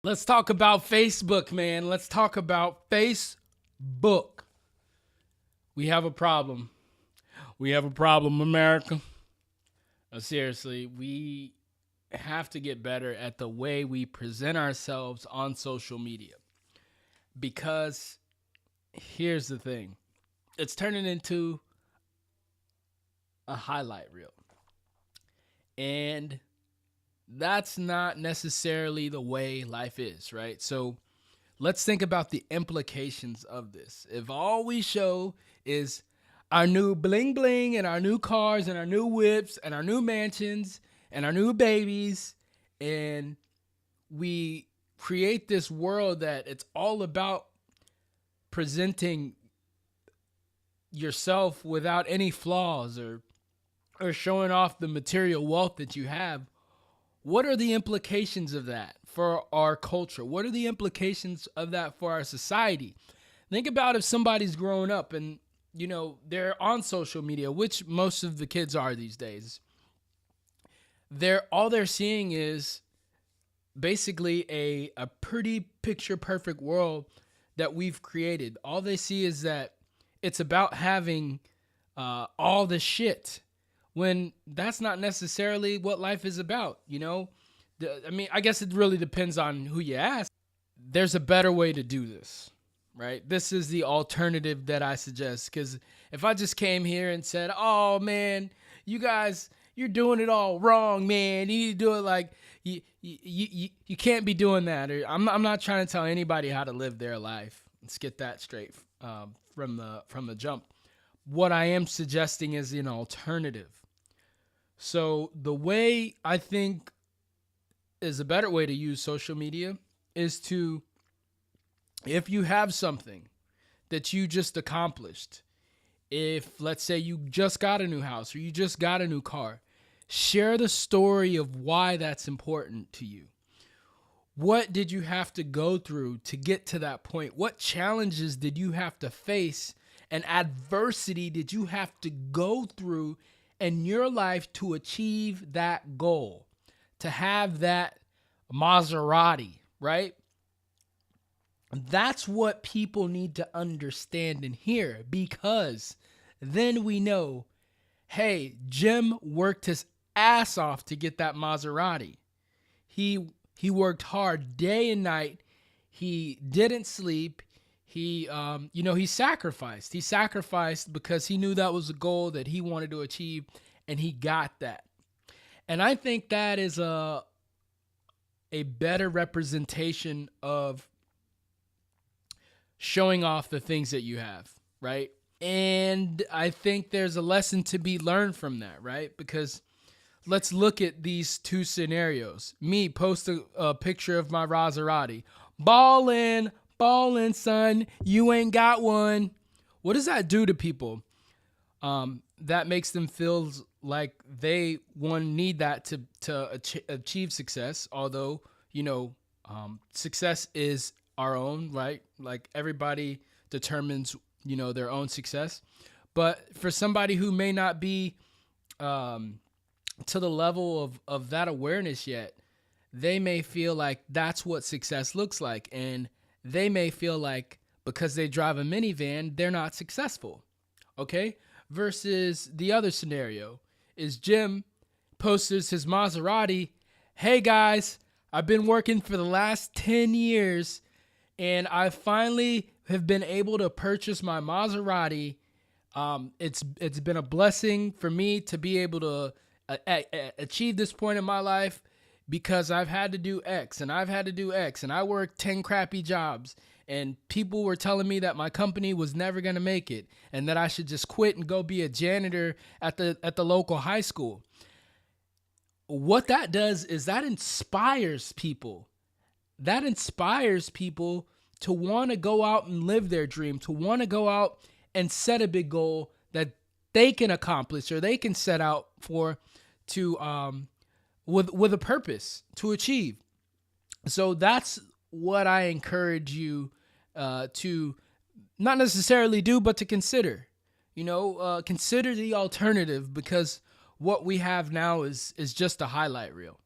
Let's talk about Facebook, man. Let's talk about Facebook. We have a problem. We have a problem, America. Seriously, we have to get better at the way we present ourselves on social media. Because here's the thing, it's turning into a highlight reel. And that's not necessarily the way life is, right? So let's think about the implications of this. If all we show is our new bling bling and our new cars and our new whips and our new mansions and our new babies, and we create this world that it's all about presenting yourself without any flaws or showing off the material wealth that you have, what are the implications of that for our culture? What are the implications of that for our society? Think about if somebody's growing up and, they're on social media, which most of the kids are these days. All they're seeing is basically a pretty picture perfect world that we've created. All they see is that it's about having all the shit, when that's not necessarily what life is about, I guess it really depends on who you ask. There's a better way to do this, right? This is the alternative that I suggest, because if I just came here and said, oh, man, you guys, you're doing it all wrong, man. You need to do it like you can't be doing that. Or I'm not trying to tell anybody how to live their life. Let's get that straight from the jump. What I am suggesting is an alternative. So the way I think is a better way to use social media is to, if you have something that you just accomplished, if let's say you just got a new house or you just got a new car, share the story of why that's important to you. What did you have to go through to get to that point? What challenges did you have to face and adversity did you have to go through in your life to achieve that goal, to have that Maserati, right? That's what people need to understand and hear, because then we know, hey, Jim worked his ass off to get that Maserati. He worked hard day and night. He didn't sleep. He sacrificed. He sacrificed because he knew that was a goal that he wanted to achieve, and he got that. And I think that is a better representation of showing off the things that you have, right? And I think there's a lesson to be learned from that, right? Because let's look at these two scenarios. Me post a picture of my Maserati. Ballin', son, you ain't got one. What does that do to people? That makes them feel like they need that to achieve success. Although, success is our own, right? Like everybody determines, their own success. But for somebody who may not be to the level of that awareness yet, they may feel like that's what success looks like. And they may feel like because they drive a minivan, they're not successful. Okay? Versus the other scenario is Jim posts his Maserati. Hey guys, I've been working for the last 10 years and I finally have been able to purchase my Maserati. It's been a blessing for me to be able to achieve this point in my life, because I've had to do X and I've had to do X and I worked 10 crappy jobs and people were telling me that my company was never going to make it and that I should just quit and go be a janitor at the local high school. What that does is that inspires people. That inspires people to want to go out and live their dream, to want to go out and set a big goal that they can accomplish or they can set out for to with a purpose to achieve. So that's what I encourage you to not necessarily do, but to consider. Consider the alternative, because what we have now is just a highlight reel.